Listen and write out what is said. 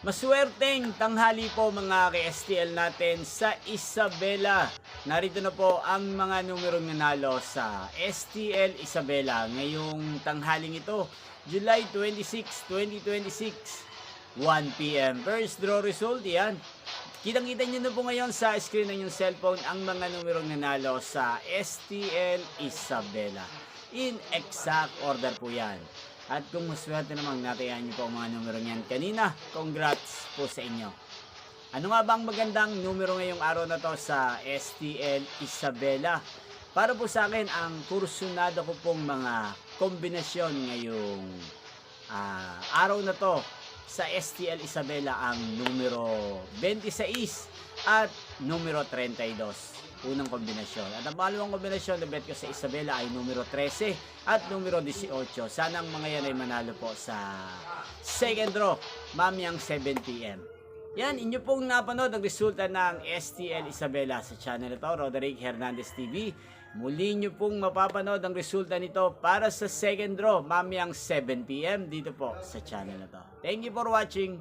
Maswerteng tanghali po mga ka-STL natin sa Isabela. Narito na po ang mga numerong nanalo sa STL Isabela ngayong tanghaling ito, July 26, 2026, 1 p.m. First draw result, yan. Kitang-kita nyo na po ngayon sa screen ng inyong cellphone ang mga numerong nanalo sa STL Isabela. In exact order po yan. At kung maswerte namang natayan niyo po ang mga numero niyan kanina, congrats po sa inyo. Ano nga bang magandang numero ngayong araw na to sa STL Isabela? Para po sa akin, ang kursunado ko pong mga kombinasyon ngayong araw na to sa STL Isabela ang numero 26 at numero 32. Unang kombinasyon. At ang pangalawang kombinasyon na bet ko sa Isabela ay numero 13 at numero 18. Sana ang mga yan ay manalo po sa second draw, mamayang 7 p.m. Yan, inyo pong napanood ang resulta ng STL Isabela sa channel ito, Roderick Hernandez TV. Muli nyo pong mapapanood ang resulta nito para sa second draw, mamayang 7 p.m. dito po sa channel ito. Thank you for watching.